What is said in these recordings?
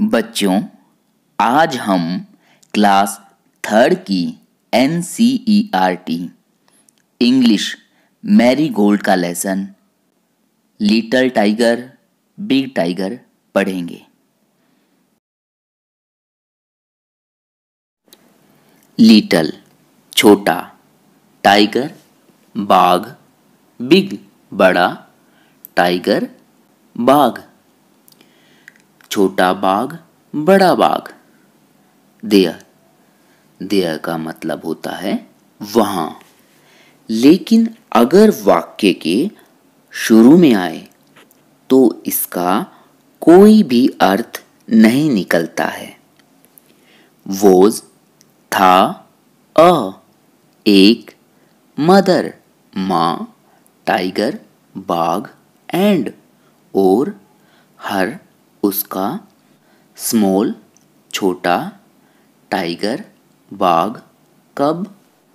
बच्चों, आज हम क्लास थर्ड की NCERT इंग्लिश मैरीगोल्ड का lesson little tiger big tiger पढ़ेंगे। लिटिल छोटा, टाइगर बाघ, बिग बड़ा, टाइगर बाघ। छोटा बाघ बड़ा बाघ। देयर का मतलब होता है वहां। लेकिन अगर वाक्य के शुरू में आए तो इसका कोई भी अर्थ नहीं निकलता है। वोज था, अ एक, मदर माँ, टाइगर बाघ, एंड और हर उसका, स्मॉल छोटा, टाइगर बाघ कब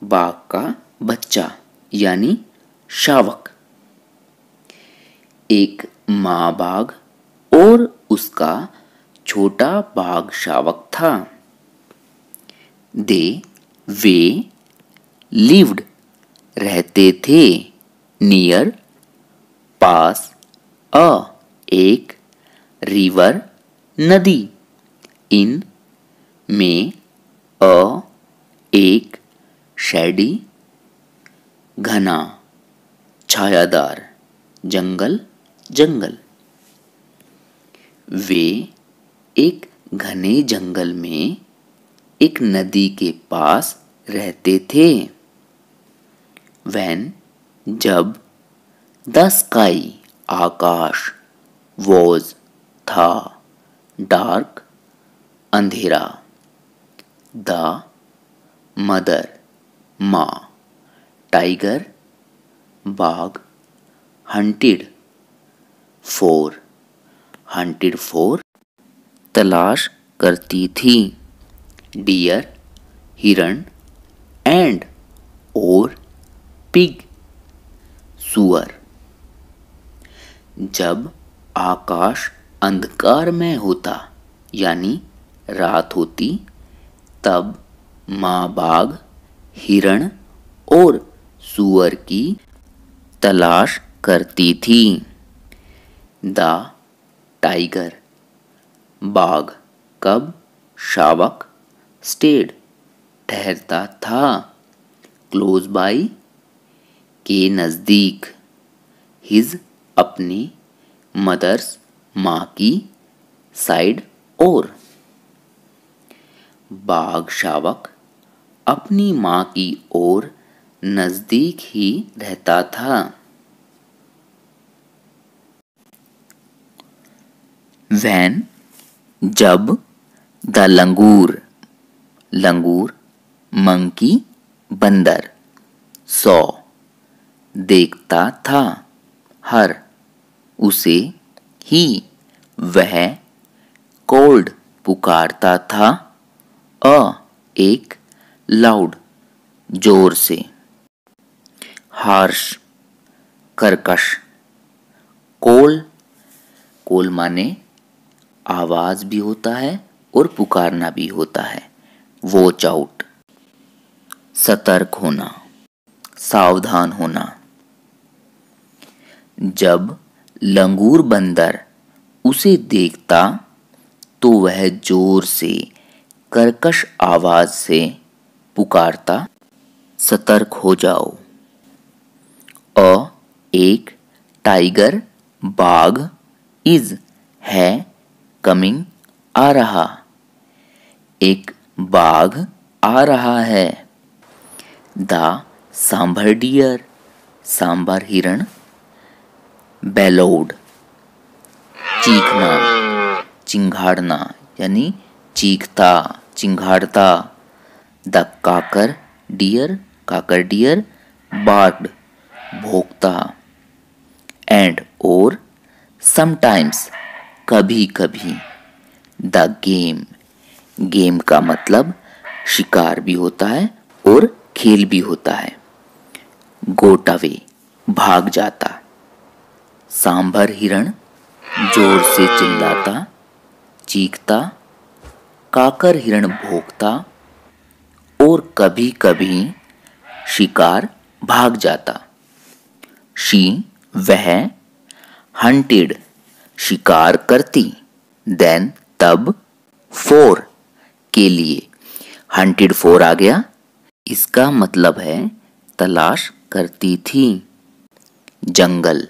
बाघ का बच्चा यानी शावक। एक माँ बाघ और उसका छोटा बाघ शावक था। वे लिव्ड रहते थे, नियर पास, अ एक, रिवर नदी, इन में, अ एक, शैडी घना छायादार, जंगल जंगल। वे एक घने जंगल में एक नदी के पास रहते थे। व्हेन जब, द स्काई आकाश, वॉज था, डार्क अंधेरा, द मदर माँ, टाइगर बाघ, हंटेड फॉर तलाश करती थी, डियर हिरण, एंड और पिग सुअर। जब आकाश अंधकार में होता यानी रात होती तब माँ बाघ हिरण और सुअर की तलाश करती थी। द टाइगर बाघ कब शावक, स्टेड ठहरता था, क्लोज बाई के नजदीक, हिज अपनी, मदर्स माँ की, साइड और। बाघ शावक अपनी माँ की ओर नजदीक ही रहता था। वैन जब, द लंगूर मंकी बंदर, सॉ देखता था, हर उसे, ही वह, कॉल्ड पुकारता था, अ एक, लाउड जोर से, हार्श कर्कश, कॉल माने आवाज भी होता है और पुकारना भी होता है। वॉच आउट सतर्क होना, सावधान होना। जब लंगूर बंदर उसे देखता तो वह जोर से कर्कश आवाज से पुकारता, सतर्क हो जाओ। एक, टाइगर बाघ, इज है, कमिंग आ रहा, एक बाघ आ रहा है। द सांभर डियर सांभर हिरण, बेलोड चीखना चिंघाड़ना यानी चीखता चिंघाड़ता। द काकर डियर बार्क्ड भौंकता, एंड और, समटाइम्स कभी कभी। द गेम का मतलब शिकार भी होता है और खेल भी होता है। गोट अवे भाग जाता, सांभर हिरण जोर से चिल्लाता, चीखता, काकर हिरण भौंकता और कभी कभी शिकार भाग जाता। शी वह, हंटेड शिकार करती, देन तब, फॉर के लिए। हंटेड फॉर आ गया, इसका मतलब है तलाश करती थी। जंगल,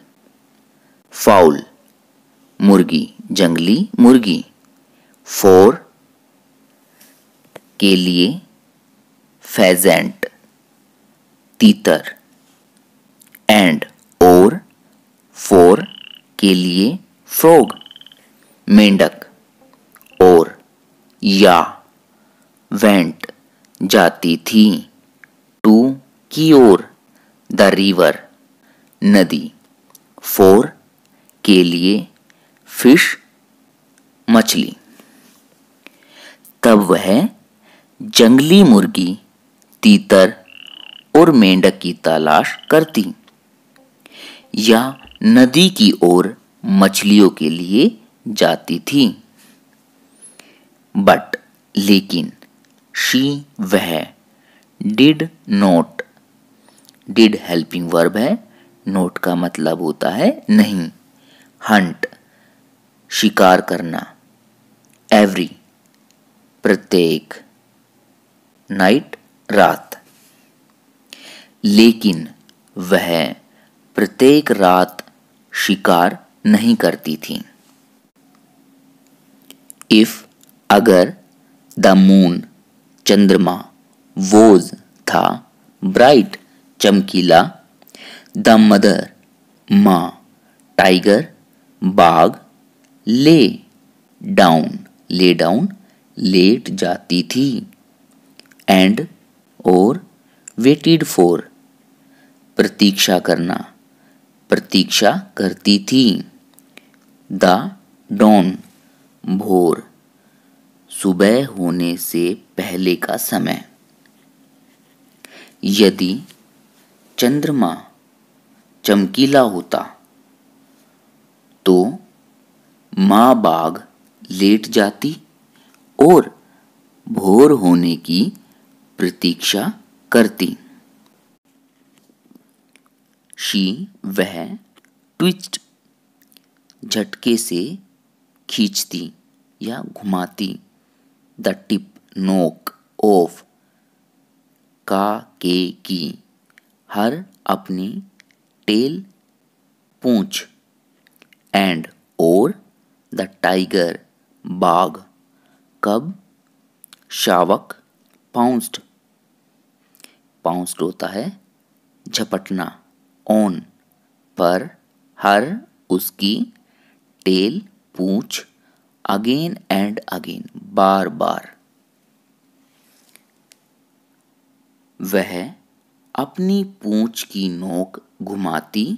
फाउल मुर्गी, जंगली मुर्गी। फॉर के लिए, फेजेंट तीतर। एंड और फॉर के लिए, फ्रॉग मेंढक। और या, वेंट जाती थी। टू की ओर, द रिवर नदी। फॉर के लिए, फिश मछली। तब वह जंगली मुर्गी, तीतर और मेंढक की तलाश करती, या नदी की ओर मछलियों के लिए जाती थी। बट लेकिन, शी वह, did not. Did helping verb है, नोट का मतलब होता है नहीं। हंट शिकार करना, एवरी प्रत्येक, नाइट रात। लेकिन वह प्रत्येक रात शिकार नहीं करती थी। इफ अगर, द मून चंद्रमा, वोज था, ब्राइट चमकीला, द मदर माँ, टाइगर बाघ, lay down lay down let जाती थी। एंड और वेटेड फॉर प्रतीक्षा करना, प्रतीक्षा करती थी। द डॉन भोर सुबह होने से पहले का समय। यदि चंद्रमा चमकीला होता तो माँ बाघ लेट जाती और भोर होने की प्रतीक्षा करती। शी वह, ट्विस्ट झटके से खींचती या घुमाती, द टिप नोक ऑफ का के की, हर अपनी टेल पूंछ। एंड और द टाइगर बाघ, कब शावक पाउंस्ड। पाउंस्ड होता है झपटना, ऑन पर, हर उसकी, tell Poonch, again and again बार बार। वह अपनी पूंछ की नोक घुमाती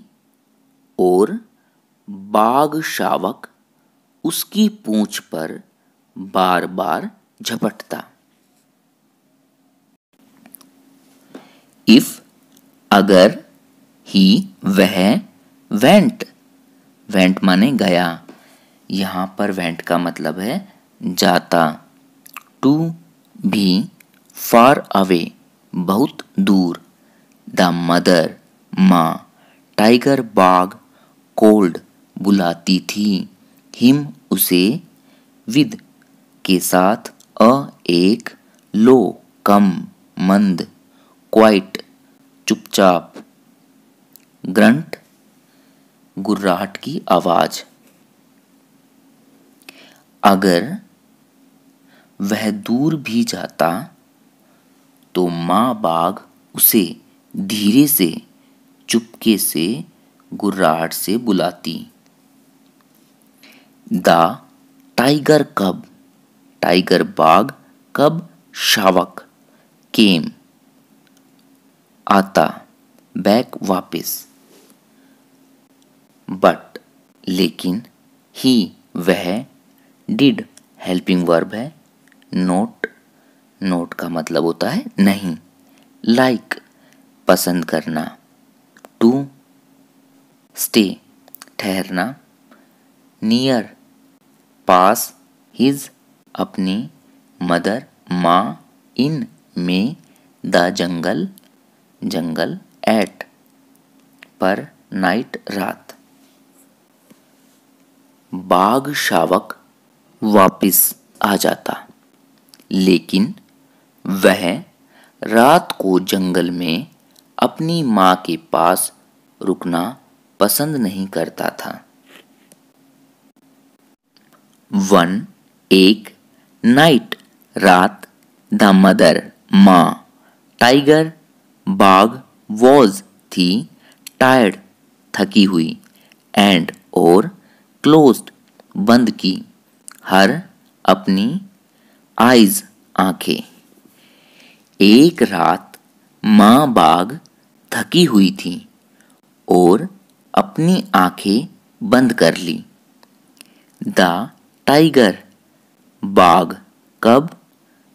और बाघ शावक उसकी पूंछ पर बार बार झपटता। इफ अगर, ही वह, वेंट वेंट माने गया, यहां पर वेंट का मतलब है जाता। टू भी, फार अवे बहुत दूर, द मदर माँ, टाइगर बाघ, कोल्ड बुलाती थी, हिम उसे, विद के साथ, अ एक, लो कम, मंद, क्वाइट चुपचाप, ग्रंट गुर्राहट की आवाज। अगर वह दूर भी जाता तो माँ बाघ उसे धीरे से, चुपके से, गुर्राहट से बुलाती। द टाइगर कब, टाइगर बाघ, कब शावक, केम आता, बैक वापस। बट लेकिन, ही वह, डिड हेल्पिंग वर्ब है, नोट नोट का मतलब होता है नहीं। लाइक पसंद करना, टू स्टे ठहरना, नियर पास, हिज अपनी, मदर माँ, इन में, द जंगल जंगल, एट पर, नाइट रात। बाघ शावक वापिस आ जाता, लेकिन वह रात को जंगल में अपनी माँ के पास रुकना पसंद नहीं करता था। वन एक नाइट रात, द मदर माँ, टाइगर बाघ, वॉज थी, टायर्ड थकी हुई, एंड और क्लोज्ड बंद की, हर अपनी, आइज आंखें। एक रात माँ बाघ थकी हुई थी और अपनी आंखें बंद कर ली। द टाइगर बाघ, कब,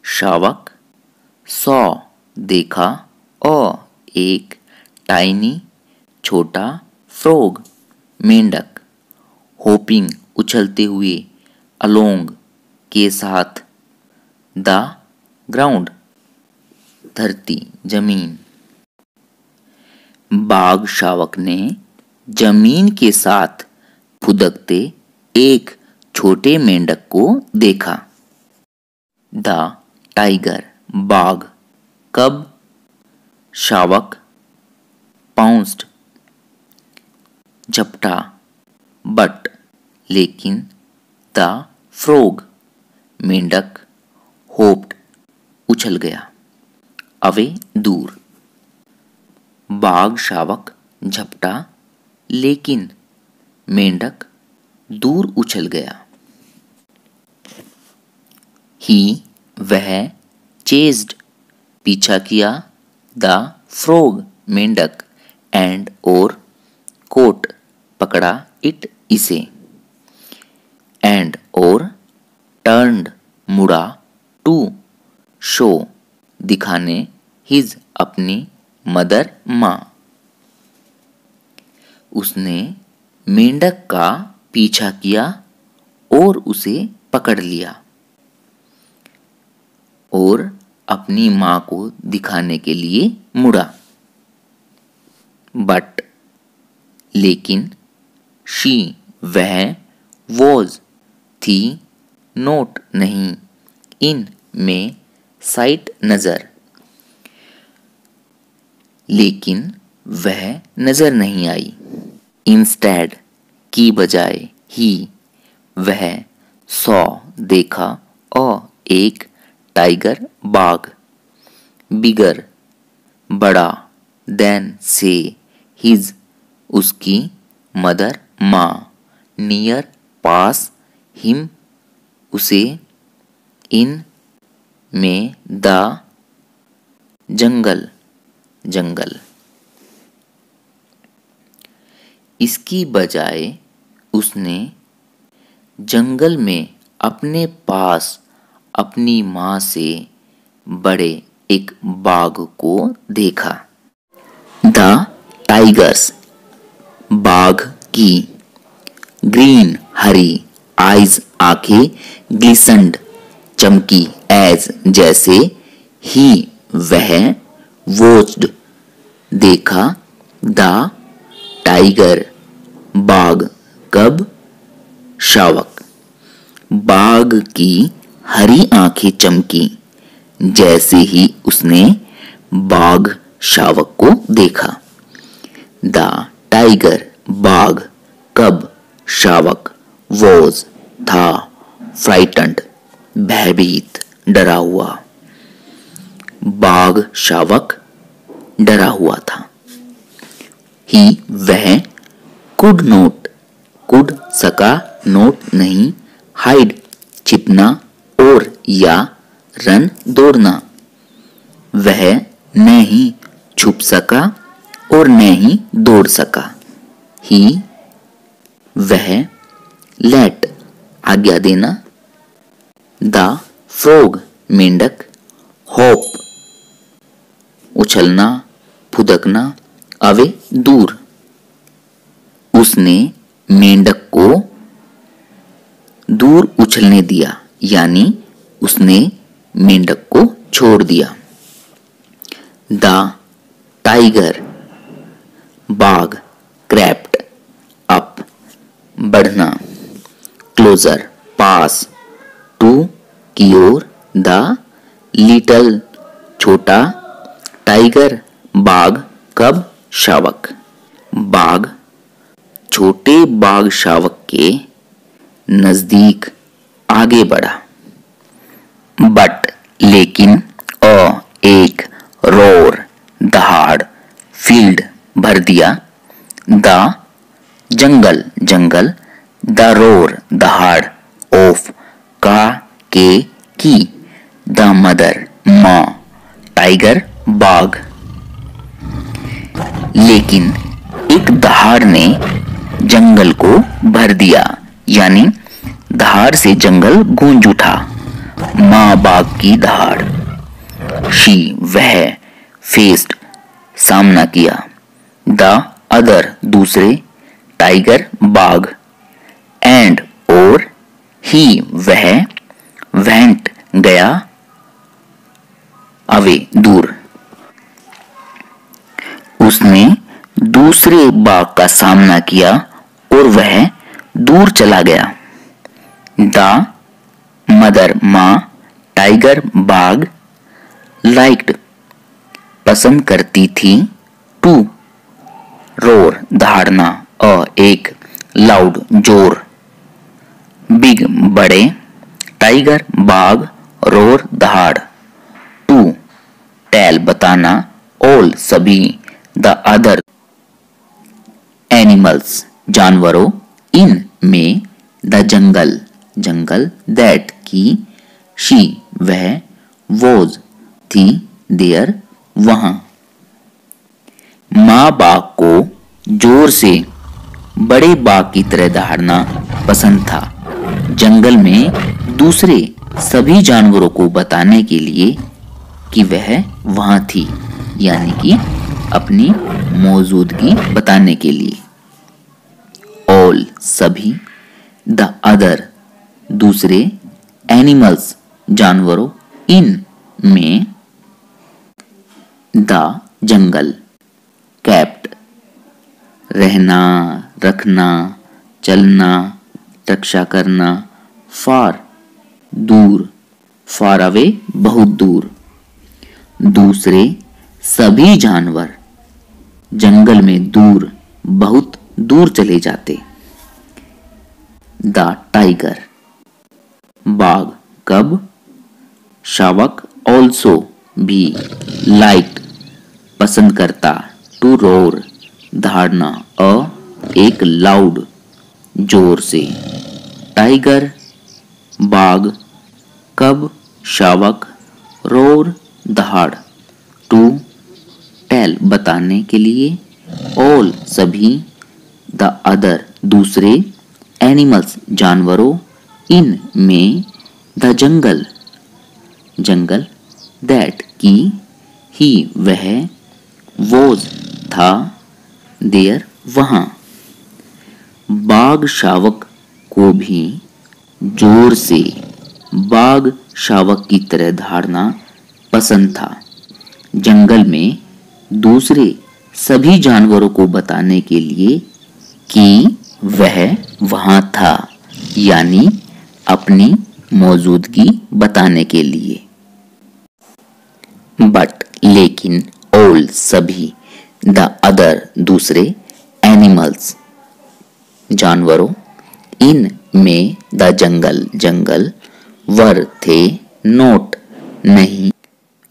शावक, सॉ देखा, और एक, टाइनी छोटा, फ्रॉग मेंढक, होपिंग उछलते हुए, अलोंग के साथ, द ग्राउंड धरती जमीन। बाघ शावक ने जमीन के साथ फुदकते एक छोटे मेंढक को देखा। द टाइगर बाघ, कब, शावक, पाउंस्ड झपटा, बट लेकिन, द फ्रॉग मेंढक, होप्ड उछल गया, अवे दूर। बाघ शावक झपटा, लेकिन मेंढक दूर उछल गया। ही वह, चेज्ड पीछा किया, द फ्रॉग मेंढक, एंड और कोट पकड़ा, इट इसे, एंड और टर्न्ड मुड़ा, टू शो दिखाने, हिज अपनी, मदर माँ। उसने मेंढक का पीछा किया और उसे पकड़ लिया और अपनी माँ को दिखाने के लिए मुड़ा। बट लेकिन, शी वह, वॉज थी, नोट नहीं, इन में, साइट नजर, लेकिन वह नजर नहीं आई। इंस्टेड की बजाय, ही वह, सॉ देखा, और एक, टाइगर बाघ, बिगर बड़ा, देन से, हिज उसकी, मदर माँ, नियर पास, हिम उसे, इन में, द जंगल जंगल। इसकी बजाय उसने जंगल में अपने पास अपनी माँ से बड़े एक बाघ को देखा। द टाइगर्स बाघ की, ग्रीन हरी, आइज आंखें, ग्लिसन्ड चमकी, एज जैसे, ही वह, वॉच्ड देखा, द टाइगर बाघ, कब, शावक। बाघ की हरी आंखें चमकी जैसे ही उसने बाघ शावक को देखा। द टाइगर बाघ, कब, शावक, वॉज था, फ्राइटन्ड भयभीत, डरा हुआ। बाघ शावक डरा हुआ था। ही वह, कुड नोट, कुड सका, नोट नहीं, हाइड छिपना, और या रन दौड़ना, वह न ही छुप सका और न ही दौड़ सका। ही वह, लेट आज्ञा देना, द फ्रॉग मेंढक, होप उछलना फुदकना, अवे दूर। उसने मेंढक को दूर उछलने दिया यानी उसने मेंढक को छोड़ दिया। द टाइगर, बाघ, क्रेप्ट अप, बढ़ना, क्लोजर, पास, टू की ओर, द लिटिल, छोटा, टाइगर, बाघ, कब, शावक। बाघ छोटे बाघ शावक के नजदीक आगे बढ़ा। बट लेकिन, एक, रोर, दहाड़, फील्ड, भर दिया, the jungle, jungle, the roar, दहाड़, ऑफ, का, के, की, द मदर, माँ, टाइगर, बाघ। लेकिन एक दहाड़ ने जंगल को भर दिया, यानी दहाड़ से जंगल गूंज उठा। माँ बाघ की दहाड़, शी, वह, फेस्ड, सामना किया, द अदर, दूसरे, टाइगर, बाघ, एंड, और, ही, वह, वेंट, गया, अवे, दूर। उसने दूसरे बाघ का सामना किया और वह दूर चला गया। द मदर, माँ, टाइगर, बाघ, लाइक्ड, पसंद करती थी, टू, रोर, दहाड़ना, एक, लाउड, जोर, बिग, बड़े, टाइगर, बाघ, रोर, दहाड़, टू, टेल, बताना, ऑल, सभी, द अदर, एनिमल्स, जानवरों, इन, में, द जंगल, जंगल, दैट, की, शी, वह, वॉज, थी, देयर, वहां। माँ बाघ को जोर से बड़े बाघ की तरह दहाड़ना पसंद था, जंगल में दूसरे सभी जानवरों को बताने के लिए कि वह वहां थी, यानी कि अपनी मौजूदगी बताने के लिए। ऑल, सभी, द अदर, दूसरे, एनिमल्स, जानवरों, इन, में, द जंगल, कैप्ट, रहना, रखना, चलना, रक्षा करना, फार, दूर, फार अवे, बहुत दूर। दूसरे सभी जानवर जंगल में दूर, बहुत दूर चले जाते। द टाइगर, बाघ, कब, शावक, ऑल्सो, भी, लाइक्ड, पसंद करता, टू रोर, दहाड़ना, एक, लाउड, जोर से, टाइगर, बाघ, कब, शावक, रोर, दहाड़, टू, टेल, बताने के लिए, ऑल, सभी, द अदर, दूसरे, एनिमल्स, जानवरों, इन, में, द जंगल, जंगल, दैट, की, ही, वह, वॉज, था, देयर, वहां। बाघ शावक को भी जोर से बाघ शावक की तरह दहाड़ना पसंद था, जंगल में दूसरे सभी जानवरों को बताने के लिए कि वह वहां था, यानी अपनी मौजूदगी बताने के लिए। बट लेकिन, ऑल, सभी, द अदर, दूसरे, एनिमल्स, जानवरों, इन, में, द जंगल, जंगल, वर, थे, नोट, नहीं,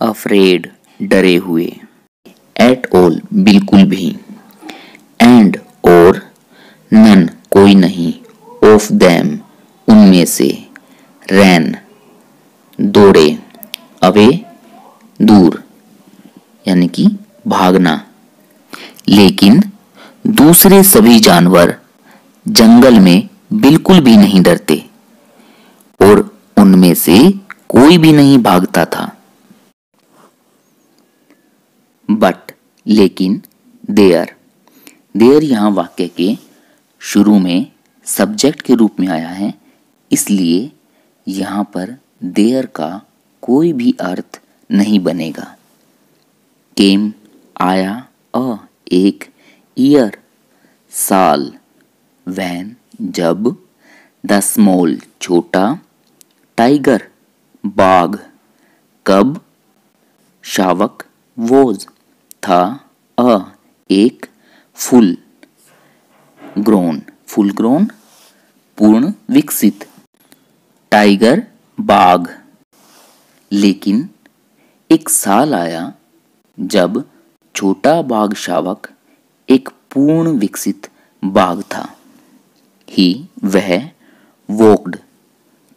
अफ्रेड, डरे हुए, एट ऑल, बिल्कुल भी, एंड, और, नन, कोई नहीं, ऑफ देम, उनमें से, रैन, दौड़े, अवे, दूर, यानी कि भागना। लेकिन दूसरे सभी जानवर जंगल में बिल्कुल भी नहीं डरते और उनमें से कोई भी नहीं भागता था। बट लेकिन, देयर, देयर यहां वाक्य के शुरू में सब्जेक्ट के रूप में आया है, इसलिए यहाँ पर देयर का कोई भी अर्थ नहीं बनेगा। केम आया, एक, ईयर साल, वैन जब, द स्मॉल छोटा, टाइगर बाघ, कब, शावक वोज था, एक, फुल ग्रोन, फुल ग्रोन पूर्ण विकसित, टाइगर बाघ। लेकिन एक साल आया जब छोटा बाघ शावक एक पूर्ण विकसित बाघ था। ही वह, वॉक्ड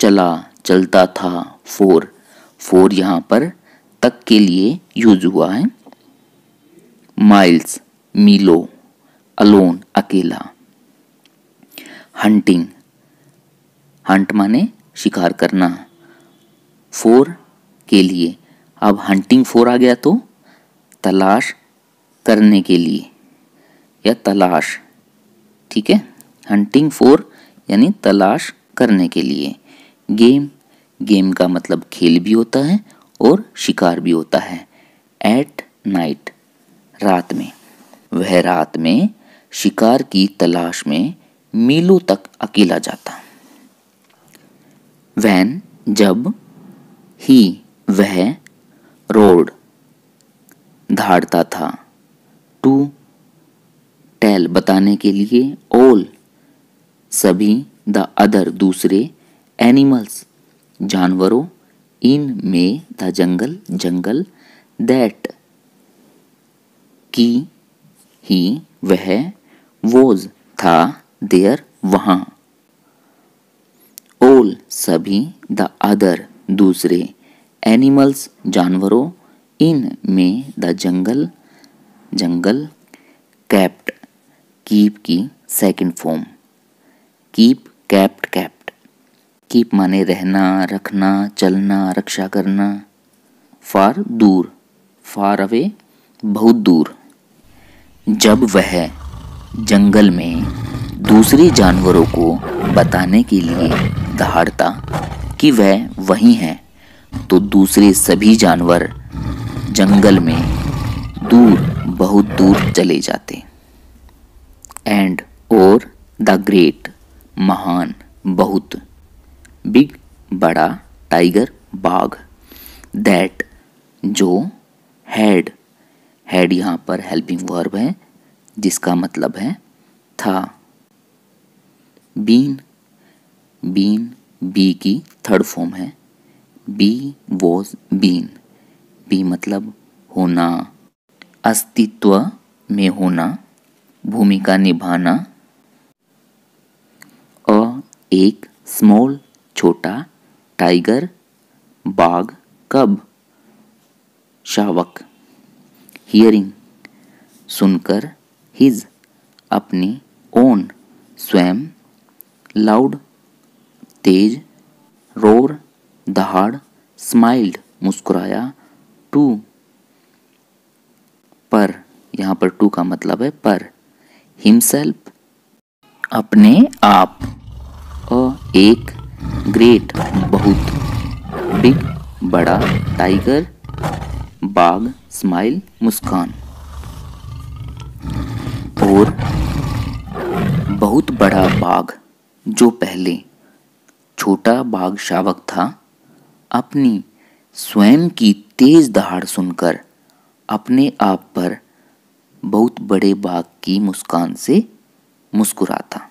चला चलता था, फोर यहाँ पर तक के लिए यूज हुआ है। माइल्स मीलो, अलोन अकेला। हंटिंग, हंट माने शिकार करना, फोर के लिए। अब हंटिंग फोर आ गया तो तलाश करने के लिए या तलाश, ठीक है। हंटिंग फोर यानी तलाश करने के लिए। गेम, गेम का मतलब खेल भी होता है और शिकार भी होता है। एट नाइट, रात में। वह रात में शिकार की तलाश में मीलों तक अकेला जाता। वैन जब, ही वह, रोड धाड़ता था, टू टेल बताने के लिए, ऑल सभी, द अदर दूसरे, एनिमल्स जानवरों, इन में द जंगल जंगल, दैट की ही वह, वोज था, देयर वहां, ऑल सभी, द अदर दूसरे, एनिमल्स जानवरों, इन में द जंगल जंगल, कैप्ट कीप की second form, keep kept kept. Keep माने रहना, रखना, चलना, रक्षा करना। फार दूर, फार अवे बहुत दूर। जब वह जंगल में दूसरे जानवरों को बताने के लिए दहाड़ता कि वह वहीं है, तो दूसरे सभी जानवर जंगल में दूर, बहुत दूर चले जाते। एंड और, द ग्रेट महान, बहुत, बिग बड़ा, टाइगर बाघ, दैट जो, हैड हैड यहाँ पर हेल्पिंग वर्ब है जिसका मतलब है था। बीन, बीन बी की थर्ड फॉर्म है। बी वॉज बीन, बी मतलब होना, अस्तित्व में होना, भूमिका निभाना। एक, स्मॉल छोटा, टाइगर बाघ, कब शावक। हियरिंग सुनकर, हिज अपनी, ओन स्वयं, लाउड तेज, रोर दहाड़, स्माइल्ड मुस्कुराया, टू पर, यहाँ पर टू का मतलब है पर, हिमसेल्फ अपने आप, एक, ग्रेट बहुत, बिग बड़ा, टाइगर बाघ, स्माइल मुस्कान। और बहुत बड़ा बाघ जो पहले छोटा बाघ शावक था, अपनी स्वयं की तेज दहाड़ सुनकर अपने आप पर बहुत बड़े बाघ की मुस्कान से मुस्कुराता।